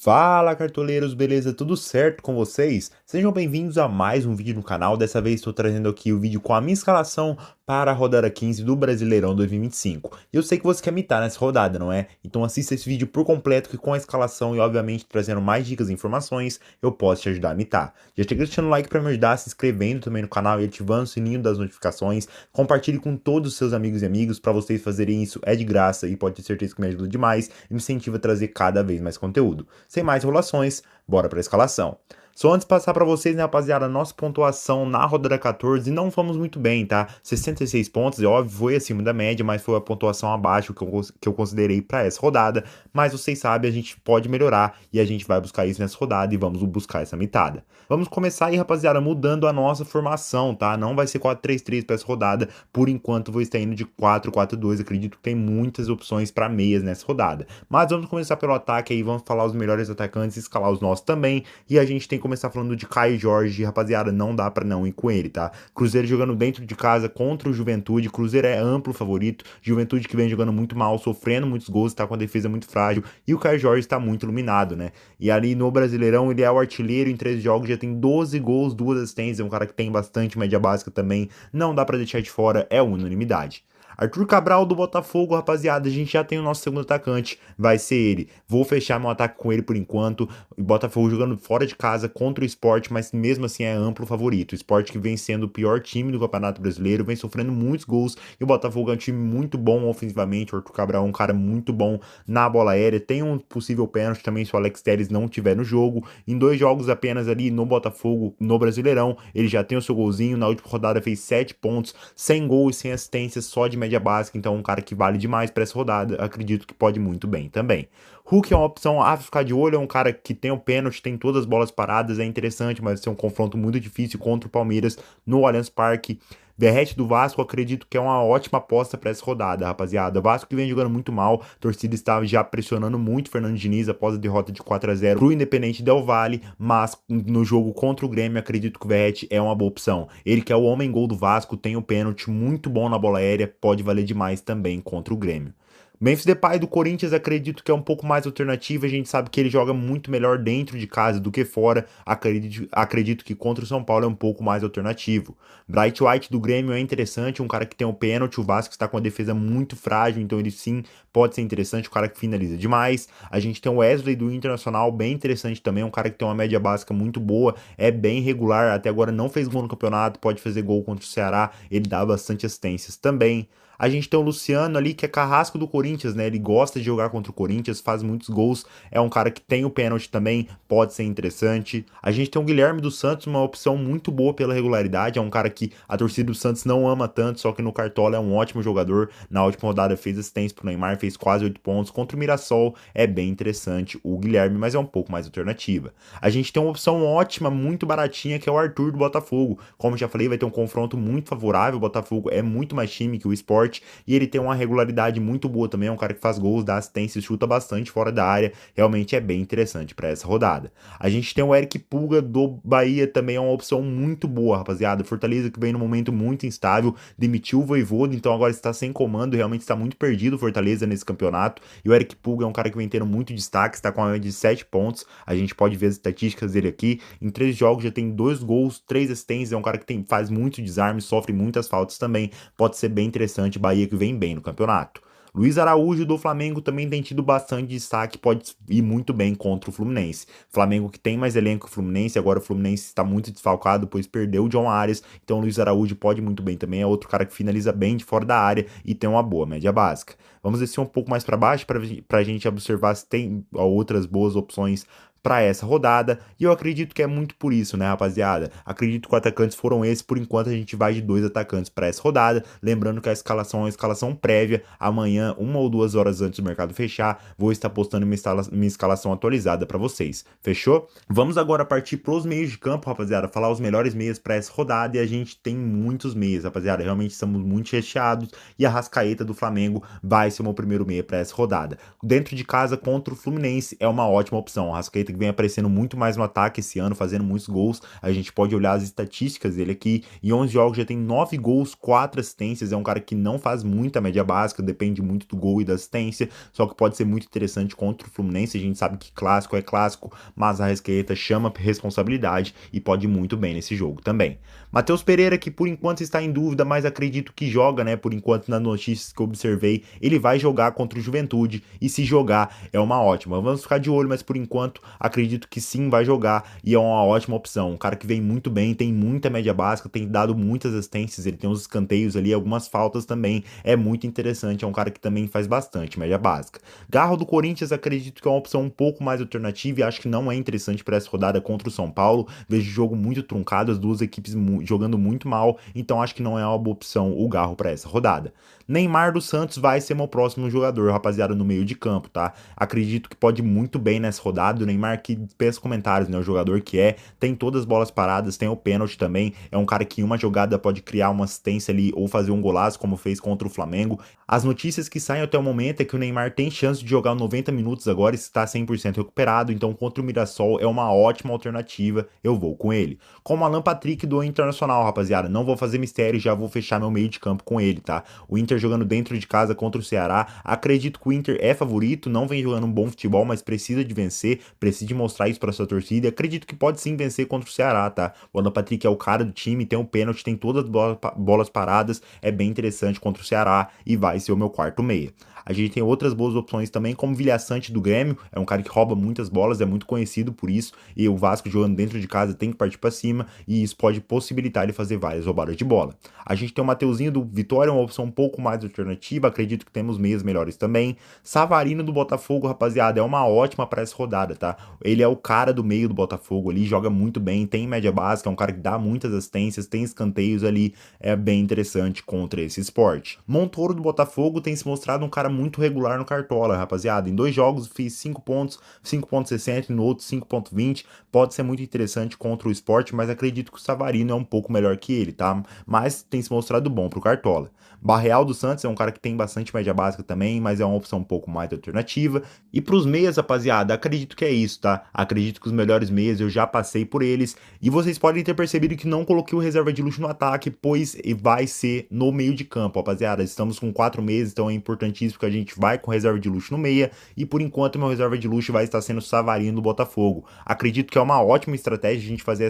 Fala, cartoleiros, beleza? Tudo certo com vocês? Sejam bem-vindos a mais um vídeo no canal. Dessa vez estou trazendo aqui o vídeo com a minha escalação para a rodada 15 do Brasileirão 2025. E eu sei que você quer mitar nessa rodada, não é? Então assista esse vídeo por completo que com a escalação e obviamente trazendo mais dicas e informações, eu posso te ajudar a mitar. Já chega deixando o like para me ajudar, se inscrevendo também no canal e ativando o sininho das notificações. Compartilhe com todos os seus amigos e amigos, para vocês fazerem isso é de graça e pode ter certeza que me ajuda demais e me incentiva a trazer cada vez mais conteúdo. Sem mais enrolações, bora para a escalação. Só antes de passar para vocês, né, rapaziada, a nossa pontuação na rodada 14 não fomos muito bem, tá? 66 pontos, é óbvio, foi acima da média, mas foi a pontuação abaixo que eu considerei para essa rodada. Mas vocês sabem, a gente pode melhorar e a gente vai buscar isso nessa rodada e vamos buscar essa mitada. Vamos começar aí, rapaziada, mudando a nossa formação, tá? Não vai ser 4-3-3 para essa rodada, por enquanto vou estar indo de 4-4-2, acredito que tem muitas opções para meias nessa rodada. Mas vamos começar pelo ataque aí, vamos falar os melhores atacantes, escalar os nossos também, e a gente tem que começar falando de Caio Jorge, rapaziada, não dá pra não ir com ele, tá? Cruzeiro jogando dentro de casa contra o Juventude, Cruzeiro é amplo favorito, Juventude que vem jogando muito mal, sofrendo muitos gols, tá com a defesa muito frágil, e o Caio Jorge tá muito iluminado, né? E ali no Brasileirão ele é o artilheiro em 13 jogos, já tem 12 gols, 2 assistências, é um cara que tem bastante média básica também, não dá pra deixar de fora, é unanimidade. Arthur Cabral do Botafogo, rapaziada, a gente já tem o nosso segundo atacante, vai ser ele. Vou fechar meu ataque com ele por enquanto. O Botafogo jogando fora de casa contra o Sport, mas mesmo assim é amplo favorito. O Sport que vem sendo o pior time do Campeonato Brasileiro, vem sofrendo muitos gols e o Botafogo é um time muito bom ofensivamente. O Arthur Cabral é um cara muito bom na bola aérea, tem um possível pênalti também se o Alex Telles não tiver no jogo. Em 2 jogos apenas ali no Botafogo, no Brasileirão, ele já tem o seu golzinho. Na última rodada fez 7 pontos, sem gol e sem assistência, só de média básica, então um cara que vale demais para essa rodada, acredito que pode muito bem também. Hulk é uma opção a ficar de olho, é um cara que tem o pênalti, tem todas as bolas paradas, é interessante, mas vai ser um confronto muito difícil contra o Palmeiras no Allianz Parque. Verratti do Vasco, acredito que é uma ótima aposta para essa rodada, rapaziada. O Vasco que vem jogando muito mal, a torcida estava já pressionando muito o Fernando Diniz após a derrota de 4-0 pro Independente Del Valle, mas no jogo contra o Grêmio, acredito que o Verratti é uma boa opção. Ele que é o homem-gol do Vasco, tem o pênalti muito bom na bola aérea, pode valer demais também contra o Grêmio. Memphis Depay do Corinthians, acredito que é um pouco mais alternativo, a gente sabe que ele joga muito melhor dentro de casa do que fora, acredito que contra o São Paulo é um pouco mais alternativo. Bright White do Grêmio é interessante, um cara que tem o pênalti, o Vasco está com a defesa muito frágil, então ele sim pode ser interessante, um cara que finaliza demais. A gente tem o Wesley do Internacional, bem interessante também, um cara que tem uma média básica muito boa, é bem regular, até agora não fez gol no campeonato, pode fazer gol contra o Ceará, ele dá bastante assistências também. A gente tem o Luciano ali, que é carrasco do Corinthians, né? Ele gosta de jogar contra o Corinthians, faz muitos gols. É um cara que tem o pênalti também, pode ser interessante. A gente tem o Guilherme dos Santos, uma opção muito boa pela regularidade. É um cara que a torcida do Santos não ama tanto, só que no Cartola é um ótimo jogador. Na última rodada fez assistência pro Neymar, fez quase 8 pontos. Contra o Mirassol é bem interessante o Guilherme, mas é um pouco mais alternativa. A gente tem uma opção ótima, muito baratinha, que é o Arthur do Botafogo. Como já falei, vai ter um confronto muito favorável. O Botafogo é muito mais time que o Sport e ele tem uma regularidade muito boa também, é um cara que faz gols, dá assistência, chuta bastante fora da área, realmente é bem interessante para essa rodada. A gente tem o Eric Pulga do Bahia, também é uma opção muito boa, rapaziada. Fortaleza que vem num momento muito instável, demitiu o Vojvoda, então agora está sem comando, realmente está muito perdido o Fortaleza nesse campeonato, e o Eric Pulga é um cara que vem tendo muito destaque, está com uma média de 7 pontos, a gente pode ver as estatísticas dele aqui, em 3 jogos já tem 2 gols, 3 assistências, é um cara que faz muito desarme, sofre muitas faltas também, pode ser bem interessante. Bahia que vem bem no campeonato. Luiz Araújo do Flamengo também tem tido bastante destaque, pode ir muito bem contra o Fluminense. Flamengo que tem mais elenco que o Fluminense, agora o Fluminense está muito desfalcado, pois perdeu o John Arias, então o Luiz Araújo pode ir muito bem também, é outro cara que finaliza bem de fora da área e tem uma boa média básica. Vamos descer um pouco mais para baixo para a gente observar se tem outras boas opções para essa rodada, e eu acredito que é muito por isso, né, rapaziada? Acredito que os atacantes foram esses, por enquanto a gente vai de 2 atacantes para essa rodada, lembrando que a escalação é uma escalação prévia, amanhã, 1 ou 2 horas antes do mercado fechar, vou estar postando minha escalação atualizada para vocês, fechou? Vamos agora partir pros meios de campo, rapaziada, falar os melhores meias para essa rodada, e a gente tem muitos meias, rapaziada, realmente estamos muito recheados, e a Arrascaeta do Flamengo vai ser o meu primeiro meia para essa rodada. Dentro de casa contra o Fluminense é uma ótima opção, a Arrascaeta Rascaeta, que vem aparecendo muito mais no ataque esse ano, fazendo muitos gols. A gente pode olhar as estatísticas dele aqui. Em 11 jogos já tem 9 gols, 4 assistências. É um cara que não faz muita média básica, depende muito do gol e da assistência. Só que pode ser muito interessante contra o Fluminense. A gente sabe que clássico é clássico, mas a Rascaeta chama responsabilidade e pode ir muito bem nesse jogo também. Matheus Pereira, que por enquanto está em dúvida, mas acredito que joga, né? Por enquanto, nas notícias que eu observei, ele vai jogar contra o Juventude. E se jogar, é uma ótima. Vamos ficar de olho, mas por enquanto, acredito que sim, vai jogar. E é uma ótima opção. Um cara que vem muito bem, tem muita média básica, tem dado muitas assistências, ele tem uns escanteios ali, algumas faltas também. É muito interessante. É um cara que também faz bastante média básica. Garro do Corinthians, acredito que é uma opção um pouco mais alternativa e acho que não é interessante para essa rodada contra o São Paulo. Vejo o jogo muito truncado, as duas equipes jogando muito mal, então acho que não é uma boa opção o Garro para essa rodada. Neymar do Santos vai ser meu próximo jogador, rapaziada, no meio de campo, tá? Acredito que pode ir muito bem nessa rodada. O Neymar, que peça comentários, né? O jogador que é, tem todas as bolas paradas, tem o pênalti também. É um cara que em uma jogada pode criar uma assistência ali ou fazer um golaço, como fez contra o Flamengo. As notícias que saem até o momento é que o Neymar tem chance de jogar 90 minutos agora e está 100% recuperado, então contra o Mirassol é uma ótima alternativa, eu vou com ele. Como Alan Patrick do Internacional, rapaziada, não vou fazer mistério, já vou fechar meu meio de campo com ele, tá? O Inter jogando dentro de casa contra o Ceará, acredito que o Inter é favorito, não vem jogando um bom futebol, mas precisa de vencer, precisa de mostrar isso para sua torcida, e acredito que pode sim vencer contra o Ceará, tá? O Alan Patrick é o cara do time, tem um pênalti, tem todas as bolas paradas, é bem interessante contra o Ceará e vai ser o meu quarto meia. A gente tem outras boas opções também, como Vilha Sante do Grêmio, é um cara que rouba muitas bolas, é muito conhecido por isso, e o Vasco jogando dentro de casa tem que partir para cima, e isso pode possibilitar ele fazer várias roubadas de bola. A gente tem o Mateuzinho do Vitória, uma opção um pouco mais alternativa, acredito que temos meias melhores também. Savarino do Botafogo, rapaziada, é uma ótima para essa rodada, tá? Ele é o cara do meio do Botafogo ali, joga muito bem, tem média básica, é um cara que dá muitas assistências, tem escanteios ali, é bem interessante contra esse esporte. Montoro do Botafogo tem se mostrado um cara muito regular no Cartola, rapaziada. Em 2 jogos fiz 5 pontos, 5.60 e no outro 5.20. Pode ser muito interessante contra o esporte, mas acredito que o Savarino é um pouco melhor que ele, tá? Mas tem se mostrado bom pro Cartola. Barreal do Santos é um cara que tem bastante média básica também, mas é uma opção um pouco mais alternativa. E pros meias, rapaziada, acredito que é isso, tá? Acredito que os melhores meias eu já passei por eles. E vocês podem ter percebido que não coloquei o reserva de luxo no ataque, pois vai ser no meio de campo, rapaziada. Estamos com 4 meses, então é importantíssimo que a gente vai com reserva de luxo no meia. E por enquanto, meu reserva de luxo vai estar sendo o Savarino do Botafogo. Acredito que é uma ótima estratégia a gente fazer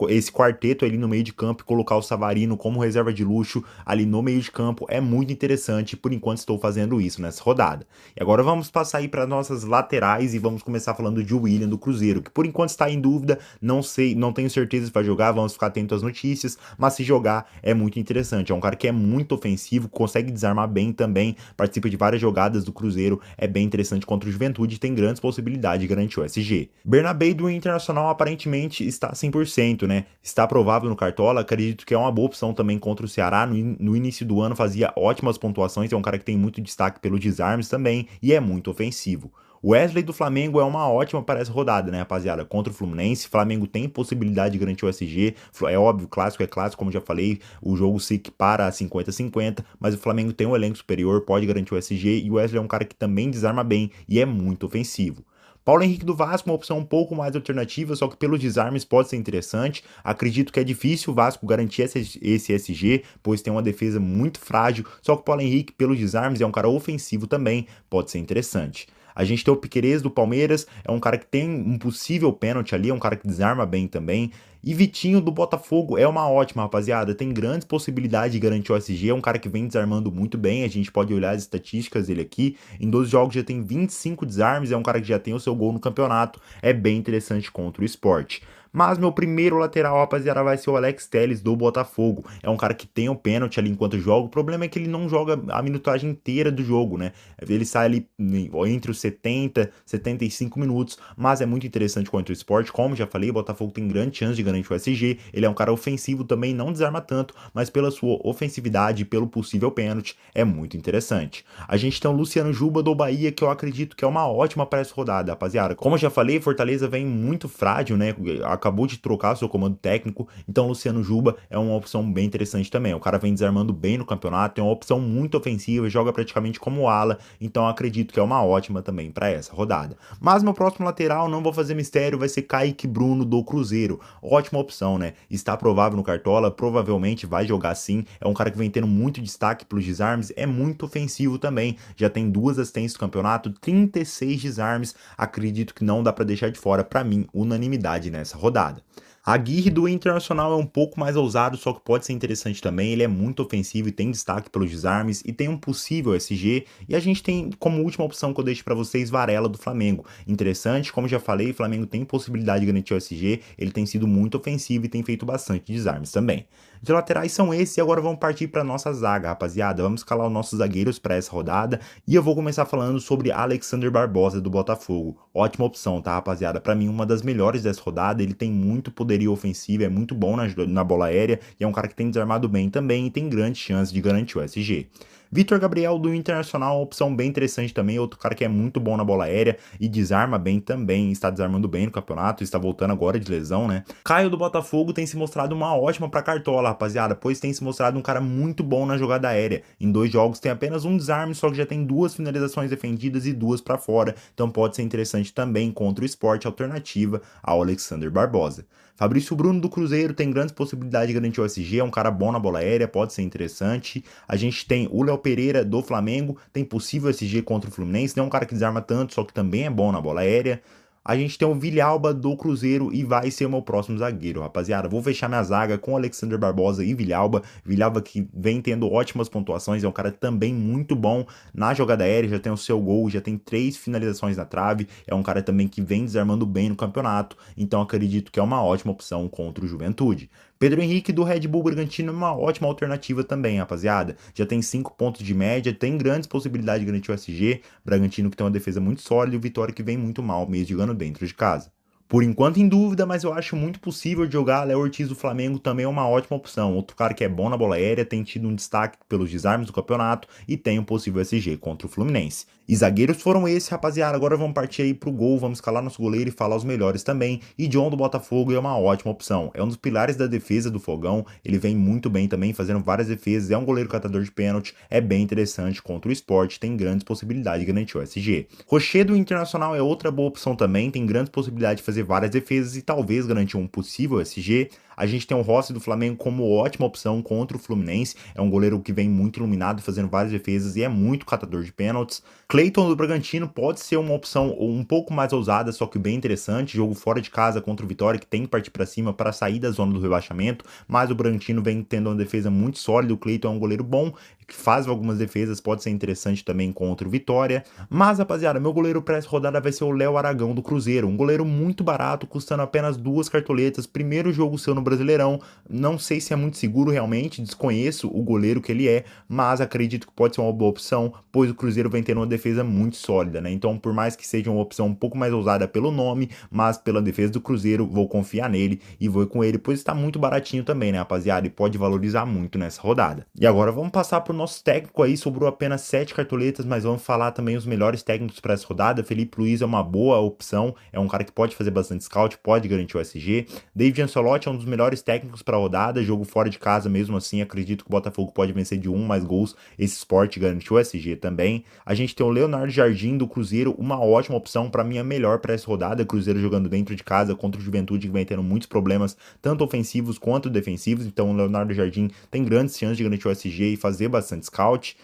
esse quarteto ali no meio de campo e colocar o Savarino como reserva de luxo ali no meio de campo é muito interessante. Por enquanto estou fazendo isso nessa rodada. E agora vamos passar aí para nossas laterais e vamos começar falando de William do Cruzeiro, que por enquanto está em dúvida, não sei, não tenho certeza se vai jogar, vamos ficar atentos às notícias, mas se jogar é muito interessante. É um cara que é muito ofensivo, consegue desarmar bem também, participa de várias jogadas do Cruzeiro, é bem interessante contra o Juventude e tem grandes possibilidades de garantir o SG. Bernabé do Internacional aparentemente está 100%, né? Está provável no Cartola, acredito que é uma boa opção também contra o Ceará. No início do ano fazia ótimas pontuações, é um cara que tem muito destaque pelo desarmes também e é muito ofensivo. O Wesley do Flamengo é uma ótima para essa rodada, né, rapaziada? Contra o Fluminense, o Flamengo tem possibilidade de garantir o SG. É óbvio, clássico é clássico, como já falei, o jogo se equipara a 50-50, mas o Flamengo tem um elenco superior, pode garantir o SG, e o Wesley é um cara que também desarma bem e é muito ofensivo. Paulo Henrique do Vasco, uma opção um pouco mais alternativa, só que pelos desarmes pode ser interessante. Acredito que é difícil o Vasco garantir esse SG, pois tem uma defesa muito frágil, só que o Paulo Henrique, pelos desarmes, é um cara ofensivo também, pode ser interessante. A gente tem o Piquerez do Palmeiras, é um cara que tem um possível pênalti ali, é um cara que desarma bem também. E Vitinho do Botafogo é uma ótima, rapaziada. Tem grandes possibilidades de garantir o SG. É um cara que vem desarmando muito bem. A gente pode olhar as estatísticas dele aqui. Em 12 jogos já tem 25 desarmes. É um cara que já tem o seu gol no campeonato. É bem interessante contra o esporte. Mas meu primeiro lateral, rapaziada, vai ser o Alex Telles do Botafogo. É um cara que tem o pênalti ali enquanto joga. O problema é que ele não joga a minutagem inteira do jogo, né? Ele sai ali entre os 70 e 75 minutos. Mas é muito interessante contra o esporte. Como já falei, o Botafogo tem grande chance de garante o SG. Ele é um cara ofensivo também, não desarma tanto, mas pela sua ofensividade e pelo possível pênalti é muito interessante. A gente tem o Luciano Juba do Bahia, que eu acredito que é uma ótima para essa rodada, rapaziada. Como eu já falei, Fortaleza vem muito frágil, né? Acabou de trocar seu comando técnico, então o Luciano Juba é uma opção bem interessante também. O cara vem desarmando bem no campeonato, é uma opção muito ofensiva, joga praticamente como ala, então acredito que é uma ótima também para essa rodada. Mas meu próximo lateral, não vou fazer mistério, vai ser Kaique Bruno do Cruzeiro. Ótima opção, né? Está provável no Cartola, provavelmente vai jogar sim. É um cara que vem tendo muito destaque pelos desarmes, é muito ofensivo também. Já tem 2 assistências no campeonato, 36 desarmes. Acredito que não dá para deixar de fora, para mim, unanimidade nessa rodada. A Aguirre do Internacional é um pouco mais ousado, só que pode ser interessante também. Ele é muito ofensivo e tem destaque pelos desarmes e tem um possível SG. E a gente tem como última opção que eu deixo para vocês Varela do Flamengo. Interessante, como já falei, o Flamengo tem possibilidade de garantir o SG. Ele tem sido muito ofensivo e tem feito bastante desarmes também. De laterais são esses e agora vamos partir para nossa zaga, rapaziada. Vamos escalar os nossos zagueiros para essa rodada e eu vou começar falando sobre Alexander Barbosa do Botafogo. Ótima opção, tá, rapaziada? Para mim, uma das melhores dessa rodada. Ele tem muito poderio ofensivo, é muito bom na bola aérea e é um cara que tem desarmado bem também e tem grande chance de garantir o SG. Vitor Gabriel do Internacional, uma opção bem interessante também, outro cara que é muito bom na bola aérea e desarma bem também, está desarmando bem no campeonato, está voltando agora de lesão, né? Caio do Botafogo tem se mostrado uma ótima para Cartola, rapaziada, pois tem se mostrado um cara muito bom na jogada aérea. Em 2 jogos tem apenas um desarme, só que já tem 2 finalizações defendidas e 2 para fora, então pode ser interessante também contra o Sport, alternativa ao Alexander Barbosa. Fabrício Bruno do Cruzeiro tem grandes possibilidades de garantir o SG, é um cara bom na bola aérea, pode ser interessante. A gente tem o Léo Pereira do Flamengo, tem possível SG contra o Fluminense, não é um cara que desarma tanto, só que também é bom na bola aérea. A gente tem o Villalba do Cruzeiro e vai ser o meu próximo zagueiro, rapaziada. Vou fechar minha zaga com Alexander Barbosa e Villalba. Villalba que vem tendo ótimas pontuações, é um cara também muito bom na jogada aérea, já tem o seu gol, já tem 3 finalizações na trave, é um cara também que vem desarmando bem no campeonato, então acredito que é uma ótima opção contra o Juventude. Pedro Henrique do Red Bull Bragantino é uma ótima alternativa também, rapaziada. Já tem 5 pontos de média, tem grandes possibilidades de garantir o SG. Bragantino que tem uma defesa muito sólida e o Vitória que vem muito mal, mesmo jogando dentro de casa. Por enquanto em dúvida, mas eu acho muito possível de jogar. Léo Ortiz do Flamengo também é uma ótima opção. Outro cara que é bom na bola aérea, tem tido um destaque pelos desarmes do campeonato e tem um possível SG contra o Fluminense. E zagueiros foram esses, rapaziada. Agora vamos partir aí pro gol, vamos escalar nosso goleiro e falar os melhores também. E John do Botafogo é uma ótima opção. É um dos pilares da defesa do Fogão, ele vem muito bem também, fazendo várias defesas, é um goleiro catador de pênalti, é bem interessante contra o Sport, tem grandes possibilidades de garantir o SG. Rocher do Internacional é outra boa opção também, tem grandes possibilidades de fazer várias defesas e talvez garantir um possível SG. A gente tem o Rossi do Flamengo como ótima opção contra o Fluminense. É um goleiro que vem muito iluminado, fazendo várias defesas e é muito catador de pênaltis. Cleiton do Bragantino pode ser uma opção um pouco mais ousada, só que bem interessante. Jogo fora de casa contra o Vitória, que tem que partir para cima para sair da zona do rebaixamento. Mas o Bragantino vem tendo uma defesa muito sólida. O Cleiton é um goleiro bom, que faz algumas defesas, pode ser interessante também contra o Vitória. Mas, rapaziada, meu goleiro para essa rodada vai ser o Léo Aragão do Cruzeiro. Um goleiro muito barato, custando apenas 2 cartoletas. Primeiro jogo seu no Brasileirão, não sei se é muito seguro realmente, desconheço o goleiro que ele é, mas acredito que pode ser uma boa opção, pois o Cruzeiro vem tendo uma defesa muito sólida, né? Então, por mais que seja uma opção um pouco mais ousada pelo nome, mas pela defesa do Cruzeiro, vou confiar nele e vou com ele, pois está muito baratinho também, né, rapaziada? E pode valorizar muito nessa rodada. E agora vamos passar pro nosso técnico aí, sobrou apenas 7 cartoletas, mas vamos falar também os melhores técnicos para essa rodada. Felipe Luiz é uma boa opção, é um cara que pode fazer bastante scout, pode garantir o SG. David Ancelotti é um dos melhores técnicos para a rodada, jogo fora de casa mesmo assim, acredito que o Botafogo pode vencer de 1 mais gols, esse Sport garantiu o SG também. A gente tem o Leonardo Jardim do Cruzeiro, uma ótima opção, para mim a melhor para essa rodada, Cruzeiro jogando dentro de casa contra o Juventude, que vem tendo muitos problemas, tanto ofensivos quanto defensivos, então o Leonardo Jardim tem grandes chances de garantir o SG e fazer bastante scout.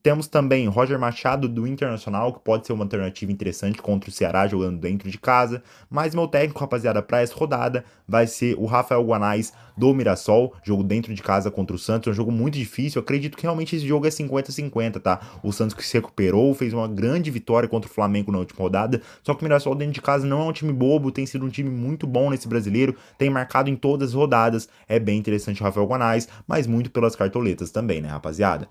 Temos também Roger Machado do Internacional, que pode ser uma alternativa interessante contra o Ceará jogando dentro de casa. Mas meu técnico, rapaziada, para essa rodada vai ser o Rafael Guanais do Mirassol, jogo dentro de casa contra o Santos. É um jogo muito difícil, acredito que realmente esse jogo é 50-50, tá? O Santos que se recuperou, fez uma grande vitória contra o Flamengo na última rodada, só que o Mirassol dentro de casa não é um time bobo, tem sido um time muito bom nesse brasileiro, tem marcado em todas as rodadas, é bem interessante o Rafael Guanais, mas muito pelas cartoletas também, né, rapaziada?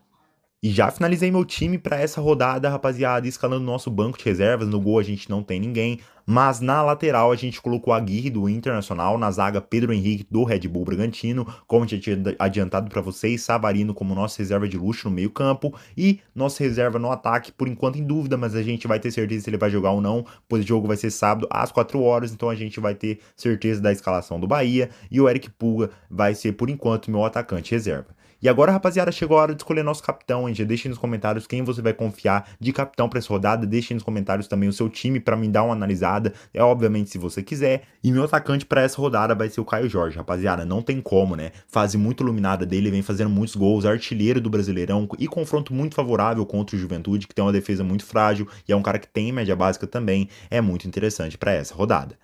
E já finalizei meu time para essa rodada, rapaziada, escalando nosso banco de reservas. No gol a gente não tem ninguém, mas na lateral a gente colocou a Aguirre do Internacional, na zaga Pedro Henrique do Red Bull Bragantino, como já tinha adiantado para vocês, Savarino como nossa reserva de luxo no meio-campo e nossa reserva no ataque, por enquanto em dúvida, mas a gente vai ter certeza se ele vai jogar ou não, pois o jogo vai ser sábado às 4 horas, então a gente vai ter certeza da escalação do Bahia e o Eric Puga vai ser por enquanto meu atacante reserva. E agora, rapaziada, chegou a hora de escolher nosso capitão, hein? Já deixem nos comentários quem você vai confiar de capitão para essa rodada. Deixem nos comentários também o seu time para me dar uma analisada. É obviamente se você quiser. E meu atacante para essa rodada vai ser o Caio Jorge, rapaziada. Não tem como, né? Fase muito iluminada dele, vem fazendo muitos gols, artilheiro do Brasileirão e confronto muito favorável contra o Juventude, que tem uma defesa muito frágil e é um cara que tem média básica também. É muito interessante para essa rodada.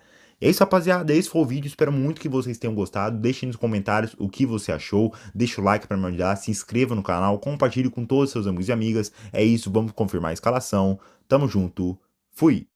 É isso, rapaziada. Esse foi o vídeo. Espero muito que vocês tenham gostado. Deixe nos comentários o que você achou. Deixa o like para me ajudar. Se inscreva no canal. Compartilhe com todos os seus amigos e amigas. É isso. Vamos confirmar a escalação. Tamo junto. Fui.